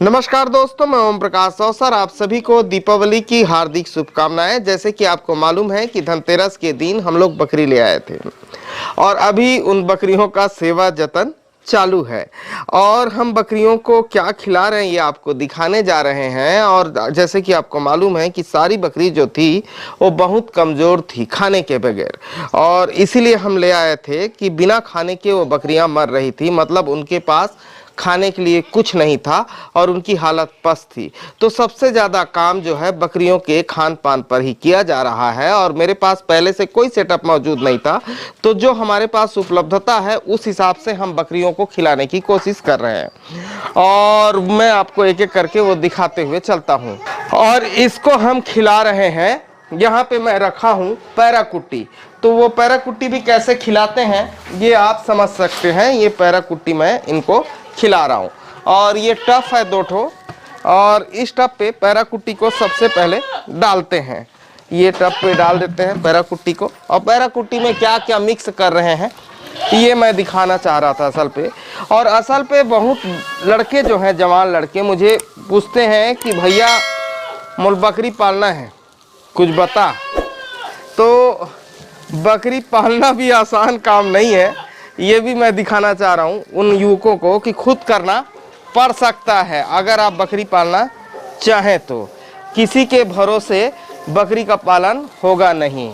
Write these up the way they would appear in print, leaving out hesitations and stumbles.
नमस्कार दोस्तों, मैं ओम प्रकाश अवसर आप सभी को दीपावली की हार्दिक शुभकामनाएं। जैसे कि आपको मालूम है कि धनतेरस के दिन हम लोग बकरी ले आए थे और अभी उन बकरियों का सेवा जतन चालू है और हम बकरियों को क्या खिला रहे हैं ये आपको दिखाने जा रहे हैं। और जैसे कि आपको मालूम है कि सारी बकरी जो थी वो बहुत कमज़ोर थी खाने के बगैर, और इसीलिए हम ले आए थे कि बिना खाने के वो बकरियां मर रही थी, मतलब उनके पास खाने के लिए कुछ नहीं था और उनकी हालत पस्त थी। तो सबसे ज़्यादा काम जो है बकरियों के खान पान पर ही किया जा रहा है और मेरे पास पहले से कोई सेटअप मौजूद नहीं था, तो जो हमारे पास उपलब्धता है उस हिसाब से हम बकरियों को खिलाने की कोशिश कर रहे हैं और मैं आपको एक एक करके वो दिखाते हुए चलता हूँ। और इसको हम खिला रहे हैं, यहाँ पे मैं रखा हूँ पैराकुट्टी। तो वो पैराकुट्टी भी कैसे खिलाते हैं ये आप समझ सकते हैं। ये पैराकुट्टी मैं इनको खिला रहा हूँ और ये टफ है 2 ठो, और इस टप पे पैराकुट्टी को सबसे पहले डालते हैं। ये टप पे डाल देते हैं पैराकुट्टी को, और पैराकुट्टी में क्या क्या मिक्स कर रहे हैं ये मैं दिखाना चाह रहा था असल पे। और असल पे बहुत लड़के जो हैं, जवान लड़के, मुझे पूछते हैं कि भैया मुझे बकरी पालना है, कुछ बता। तो बकरी पालना भी आसान काम नहीं है, ये भी मैं दिखाना चाह रहा हूँ उन युवकों को कि खुद करना पड़ सकता है अगर आप बकरी पालना चाहें तो। किसी के भरोसे बकरी का पालन होगा नहीं,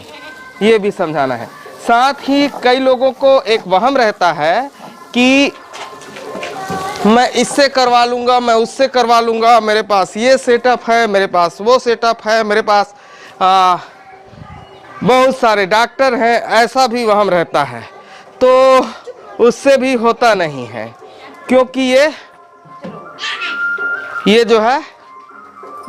ये भी समझाना है। साथ ही कई लोगों को एक वहम रहता है कि मैं इससे करवा लूँगा, मैं उससे करवा लूँगा, मेरे पास ये सेटअप है, मेरे पास वो सेटअप है, मेरे पास बहुत सारे डॉक्टर हैं, ऐसा भी वहम रहता है। तो उससे भी होता नहीं है, क्योंकि ये जो है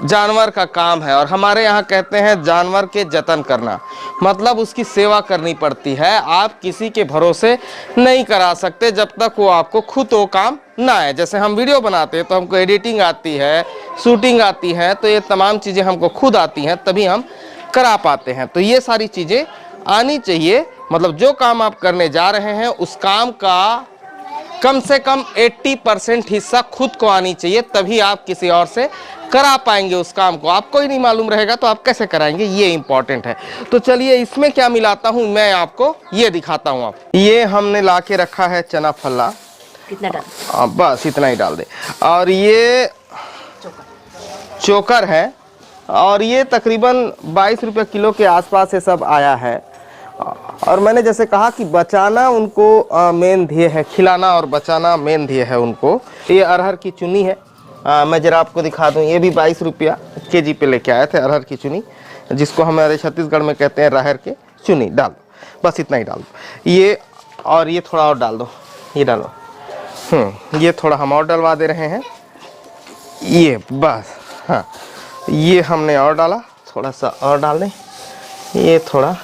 जानवर का काम है और हमारे यहाँ कहते हैं जानवर के जतन करना, मतलब उसकी सेवा करनी पड़ती है। आप किसी के भरोसे नहीं करा सकते जब तक वो आपको खुद वो काम ना आए। जैसे हम वीडियो बनाते हैं तो हमको एडिटिंग आती है, शूटिंग आती है, तो ये तमाम चीज़ें हमको खुद आती हैं, तभी हम करा पाते हैं। तो ये सारी चीज़ें आनी चाहिए, मतलब जो काम आप करने जा रहे हैं उस काम का कम से कम 80% हिस्सा खुद को आनी चाहिए, तभी आप किसी और से करा पाएंगे उस काम को। आपको ही नहीं मालूम रहेगा तो आप कैसे कराएंगे, ये इंपॉर्टेंट है। तो चलिए इसमें क्या मिलाता हूँ मैं आपको ये दिखाता हूँ। आप ये हमने ला के रखा है चना फल्ला, कितना डाल? बस इतना ही डाल दे। और ये चोकर है और ये तकरीबन 22 रुपये किलो के आसपास ये सब आया है। और मैंने जैसे कहा कि बचाना उनको मेन ध्येय है, खिलाना और बचाना मेन ध्येय है उनको। ये अरहर की चुनी है, मैं ज़रा आपको दिखा दूँ। ये भी 22 रुपया केजी पे लेके आए थे अरहर की चुनी, जिसको हमारे छत्तीसगढ़ में कहते हैं राहर के चुनी। डाल दो, बस इतना ही डाल दो ये, और ये थोड़ा और डाल दो, ये डालो। ये थोड़ा हम और डलवा दे रहे हैं, ये बस। हाँ, ये हमने और डाला, थोड़ा सा और डाल दें, ये थोड़ा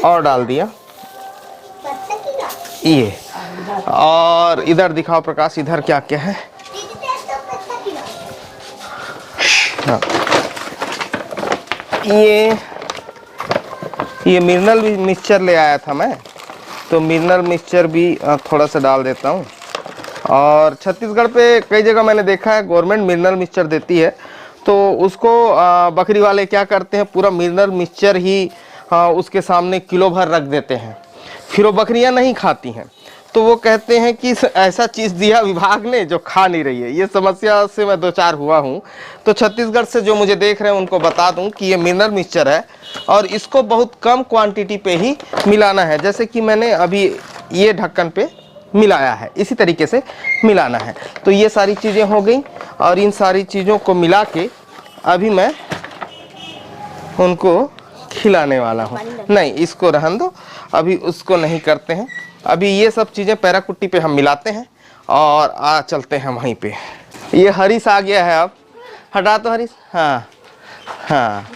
और डाल दिया ये। और इधर दिखाओ प्रकाश, इधर क्या क्या है। हाँ, ये मिनरल मिक्सचर ले आया था मैं, तो मिनरल मिक्सचर भी थोड़ा सा डाल देता हूँ। और छत्तीसगढ़ पे कई जगह मैंने देखा है गवर्नमेंट मिनरल मिक्सचर देती है, तो उसको बकरी वाले क्या करते हैं, पूरा मिनरल मिक्सचर ही उसके सामने किलो भर रख देते हैं, फिर वो बकरियां नहीं खाती हैं। तो वो कहते हैं कि ऐसा चीज़ दिया विभाग ने जो खा नहीं रही है। ये समस्या से मैं 2-4 हुआ हूँ, तो छत्तीसगढ़ से जो मुझे देख रहे हैं उनको बता दूं कि ये मिनरल मिक्सचर है और इसको बहुत कम क्वांटिटी पे ही मिलाना है। जैसे कि मैंने अभी ये ढक्कन पे मिलाया है, इसी तरीके से मिलाना है। तो ये सारी चीज़ें हो गई और इन सारी चीज़ों को मिला के अभी मैं उनको खिलाने वाला हूँ। नहीं, इसको रहने दो, अभी उसको नहीं करते हैं। अभी ये सब चीज़ें पैराकुट्टी पे हम मिलाते हैं और चलते हैं वहीं पे। ये हरीश आ गया है, अब हटा दो हरीश। हाँ हाँ,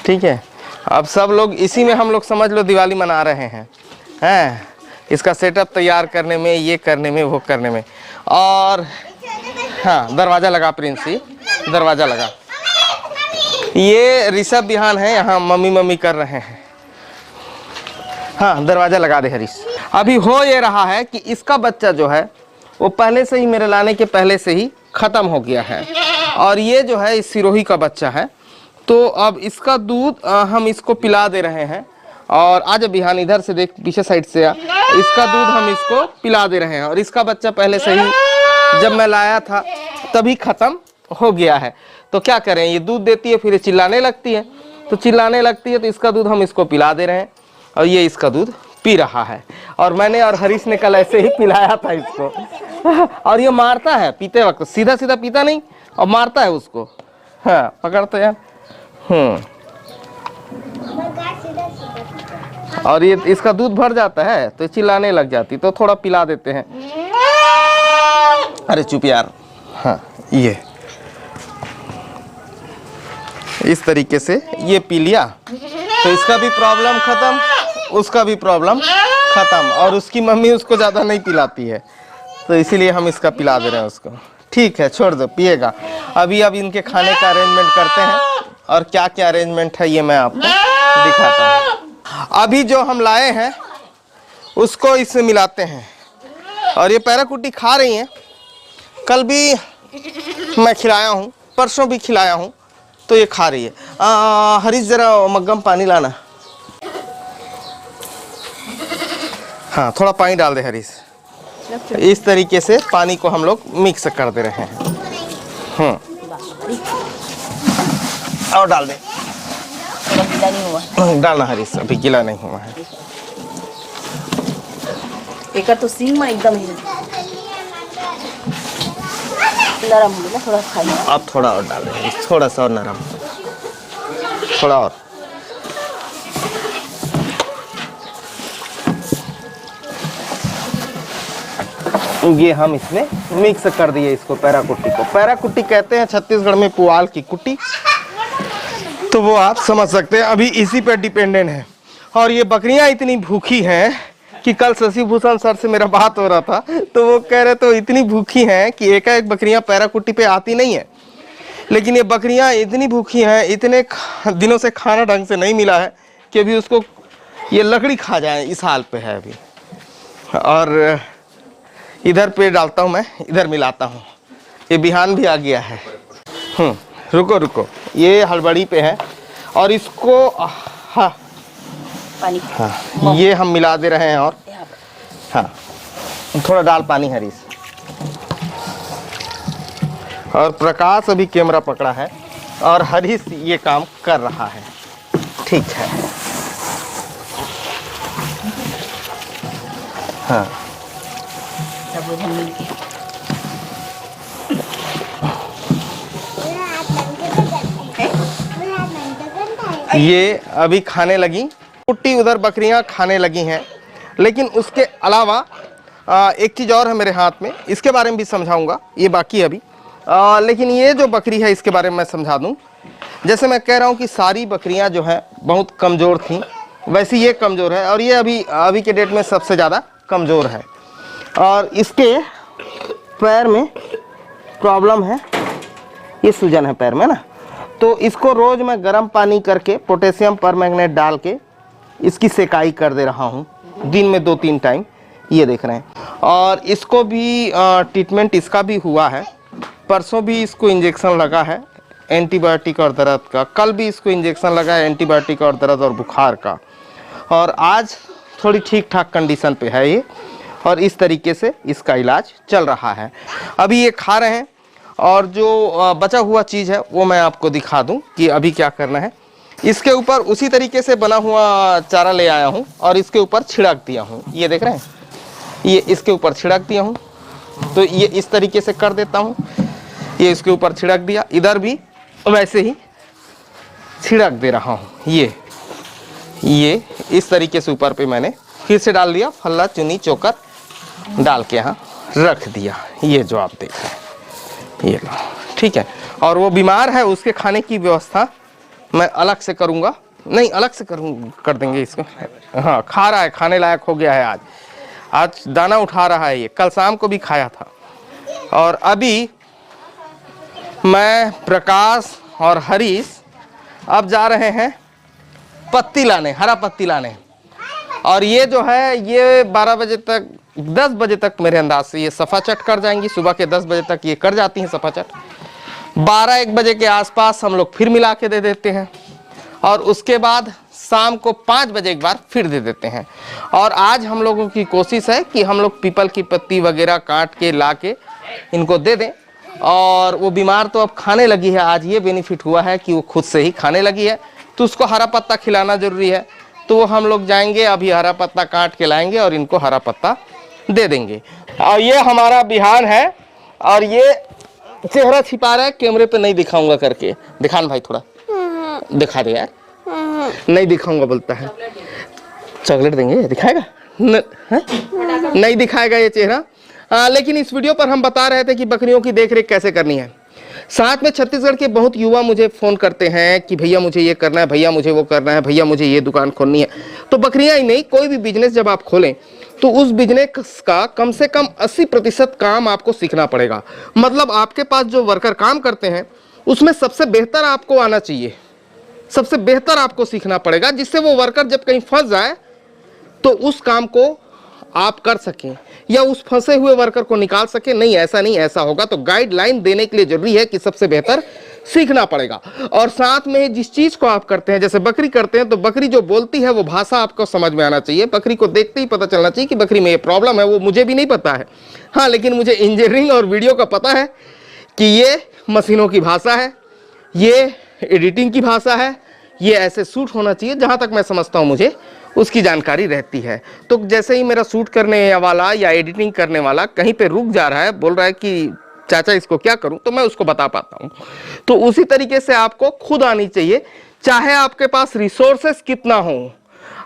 ठीक है। अब सब लोग इसी में, हम लोग समझ लो दिवाली मना रहे हैं, इसका सेटअप तैयार करने में, ये करने में, वो करने में। और हाँ, दरवाज़ा लगा प्रिंसी, दरवाज़ा लगा। ये ऋषभ बिहान है, यहाँ मम्मी मम्मी कर रहे हैं। हाँ, दरवाज़ा लगा दे हरीश। अभी हो ये रहा है कि इसका बच्चा जो है वो पहले से ही, मेरे लाने के पहले से ही ख़त्म हो गया है। और ये जो है इस सिरोही का बच्चा है, तो अब इसका दूध हम इसको पिला दे रहे हैं। और आज बिहान इधर से देख, पीछे साइड से आ, इसका दूध हम इसको पिला दे रहे हैं। और इसका बच्चा पहले से ही जब मैं लाया था तभी ख़त्म हो गया है। तो क्या करें, ये दूध देती है फिर ये चिल्लाने लगती है, तो चिल्लाने लगती है तो इसका दूध हम इसको पिला दे रहे हैं और ये इसका दूध पी रहा है। और मैंने और हरीश ने कल ऐसे ही पिलाया था इसको। और ये मारता है पीते वक्त, सीधा सीधा पीता नहीं और मारता है उसको। हाँ पकड़ते यार। और ये इसका दूध भर जाता है तो चिल्लाने लग जाती, तो थोड़ा पिला देते हैं। अरे चुप यार। हाँ ये इस तरीके से ये पी लिया तो इसका भी प्रॉब्लम खत्म, उसका भी प्रॉब्लम खत्म। और उसकी मम्मी उसको ज़्यादा नहीं पिलाती है, तो इसीलिए हम इसका पिला दे रहे हैं उसको। ठीक है छोड़ दो, पिएगा। अभी अब इनके खाने का अरेंजमेंट करते हैं, और क्या क्या अरेंजमेंट है ये मैं आपको दिखाता हूँ। अभी जो हम लाए हैं उसको इससे मिलाते हैं। और ये पैराकुटी खा रही हैं, कल भी मैं खिलाया हूँ, परसों भी खिलाया हूँ, तो ये खा रही है। हरीश जरा मग्गम पानी लाना। हाँ थोड़ा पानी डाल दे हरीश। इस तरीके से पानी को हम लोग मिक्स कर दे रहे हैं। और डाल दे, गीला नहीं हुआ डालना हरीश, अभी गीला नहीं हुआ है। एक तो सींग में एकदम ही नरम हो गया, थोड़ा खाई। अब थोड़ा और डाल दे, थोड़ा सा और नरम, थोड़ा और। ये हम इसमें मिक्स कर दिए इसको, पैराकुटी को। पैराकुटी कहते हैं छत्तीसगढ़ में पुआल की कुटी, तो वो आप समझ सकते हैं। अभी इसी पे डिपेंडेंट है। और ये बकरियां इतनी भूखी हैं कि कल शशि भूषण सर से मेरा बात हो रहा था, तो वो कह रहे तो इतनी भूखी हैं कि एकाएक बकरियां पैराकुटी पे आती नहीं है। लेकिन ये बकरियां इतनी भूखी हैं, इतने दिनों से खाना ढंग से नहीं मिला है कि अभी उसको ये लकड़ी खा जाए, इस हाल पे है अभी। और इधर पे डालता हूँ मैं, इधर मिलाता हूँ। ये बिहान भी आ गया है। रुको रुको, ये हड़बड़ी पे है। और इसको हाँ पानी, हाँ ये हम मिला दे रहे हैं। और हाँ थोड़ा डाल पानी हरीश। और प्रकाश अभी कैमरा पकड़ा है और हरीश ये काम कर रहा है। ठीक है। हाँ ये अभी खाने लगी कुट्टी, उधर बकरियां खाने लगी हैं। लेकिन उसके अलावा एक चीज़ और है मेरे हाथ में, इसके बारे में भी समझाऊंगा, ये बाकी है अभी। लेकिन ये जो बकरी है इसके बारे में मैं समझा दूं। जैसे मैं कह रहा हूँ कि सारी बकरियां जो हैं बहुत कमज़ोर थीं, वैसे ये कमज़ोर है। और ये अभी के डेट में सबसे ज़्यादा कमज़ोर है। और इसके पैर में प्रॉब्लम है, ये सूजन है पैर में ना, तो इसको रोज़ मैं गर्म पानी करके पोटेशियम परमैंगनेट डाल के इसकी सेकाई कर दे रहा हूँ, दिन में 2-3 टाइम। ये देख रहे हैं। और इसको भी ट्रीटमेंट इसका भी हुआ है। परसों भी इसको इंजेक्शन लगा है एंटीबायोटिक और दर्द का, कल भी इसको इंजेक्शन लगा है एंटीबायोटिक और दर्द और बुखार का। और आज थोड़ी ठीक ठाक कंडीशन पे है ये। और इस तरीके से इसका इलाज चल रहा है। अभी ये खा रहे हैं। और जो बचा हुआ चीज़ है वो मैं आपको दिखा दूं कि अभी क्या करना है। इसके ऊपर उसी तरीके से बना हुआ चारा ले आया हूं और इसके ऊपर छिड़क दिया हूं। ये देख रहे हैं, ये इसके ऊपर छिड़क दिया हूं। तो ये इस तरीके से कर देता हूं, ये इसके ऊपर छिड़क दिया, इधर भी वैसे ही छिड़क दे रहा हूं। ये इस तरीके से ऊपर पे मैंने फिर से डाल दिया, फल्ला चुनी चोकर डाल के यहाँ रख दिया। ये जो आप देख रहे हैं ये लो, ठीक है। और वो बीमार है, उसके खाने की व्यवस्था मैं अलग से करूँगा, नहीं अलग से कर देंगे इसको। हाँ खा रहा है, खाने लायक हो गया है। आज दाना उठा रहा है, ये कल शाम को भी खाया था। और अभी मैं, प्रकाश और हरीश अब जा रहे हैं पत्ती लाने, हरा पत्ती लाने। और ये जो है ये 12 बजे तक 10 बजे तक मेरे अंदाज से ये सफा चट कर जाएंगी। सुबह के 10 बजे तक ये कर जाती हैं सफा चट। 12-1 बजे के आसपास हम लोग फिर मिला के दे देते हैं और उसके बाद शाम को 5 बजे एक बार फिर दे देते हैं। और आज हम लोगों की कोशिश है कि हम लोग पीपल की पत्ती वगैरह काट के ला के इनको दे दें। और वो बीमार तो अब खाने लगी है, आज ये बेनिफिट हुआ है कि वो खुद से ही खाने लगी है, तो उसको हरा पत्ता खिलाना जरूरी है। तो वो हम लोग जाएंगे, अभी हरा पत्ता काट के लाएंगे और इनको हरा पत्ता दे देंगे। और ये हमारा बिहान है और ये चेहरा छिपा रहा है, कैमरे पे नहीं दिखाऊंगा करके। दिखान भाई थोड़ा दिखा दे यार। नहीं दिखाऊंगा बोलता है। चॉकलेट देंगे, दिखाएगा नहीं दिखाएगा ये चेहरा। लेकिन इस वीडियो पर हम बता रहे थे कि बकरियों की देखरेख कैसे करनी है। साथ में छत्तीसगढ़ के बहुत युवा मुझे फ़ोन करते हैं कि भैया मुझे ये करना है, भैया मुझे वो करना है, भैया मुझे ये दुकान खोलनी है। तो बकरियां ही नहीं, कोई भी बिजनेस जब आप खोलें तो उस बिजनेस का कम से कम 80% काम आपको सीखना पड़ेगा। मतलब आपके पास जो वर्कर काम करते हैं उसमें सबसे बेहतर आपको आना चाहिए, सबसे बेहतर आपको सीखना पड़ेगा, जिससे वो वर्कर जब कहीं फंस जाए तो उस काम को आप कर सकें या उस फंसे हुए वर्कर को निकाल सके। नहीं ऐसा नहीं, ऐसा होगा। तो गाइडलाइन देने के लिए जरूरी है कि सबसे बेहतर सीखना पड़ेगा। और साथ में जिस चीज को आप करते हैं, जैसे बकरी करते हैं, तो बकरी जो बोलती है वो भाषा आपको समझ में आना चाहिए। बकरी को देखते ही पता चलना चाहिए कि बकरी में ये प्रॉब्लम है। वो मुझे भी नहीं पता है, हाँ, लेकिन मुझे इंजीनियरिंग और वीडियो का पता है कि ये मशीनों की भाषा है, ये एडिटिंग की भाषा है, ये ऐसे शूट होना चाहिए। जहाँ तक मैं समझता हूँ मुझे उसकी जानकारी रहती है। तो जैसे ही मेरा शूट करने वाला या एडिटिंग करने वाला कहीं पे रुक जा रहा है, बोल रहा है कि चाचा इसको क्या करूं, तो मैं उसको बता पाता हूं। तो उसी तरीके से आपको खुद आनी चाहिए, चाहे आपके पास रिसोर्सेस कितना हो,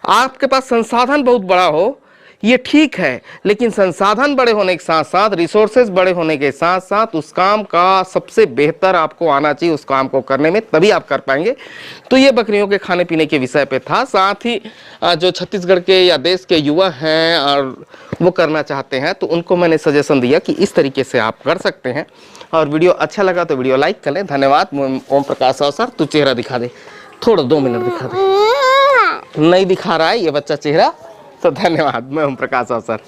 आपके पास संसाधन बहुत बड़ा हो, ये ठीक है, लेकिन संसाधन बड़े होने के साथ साथ, रिसोर्सेज बड़े होने के साथ साथ उस काम का सबसे बेहतर आपको आना चाहिए उस काम को करने में, तभी आप कर पाएंगे। तो ये बकरियों के खाने पीने के विषय पे था। साथ ही जो छत्तीसगढ़ के या देश के युवा हैं और वो करना चाहते हैं, तो उनको मैंने सजेशन दिया कि इस तरीके से आप कर सकते हैं। और वीडियो अच्छा लगा तो वीडियो लाइक कर लें। धन्यवाद। ओम प्रकाश अवसर, तू चेहरा दिखा दे थोड़ा, 2 मिनट दिखा दे। नहीं दिखा रहा है ये बच्चा चेहरा, तो धन्यवाद। मैं ओम प्रकाश अवसर।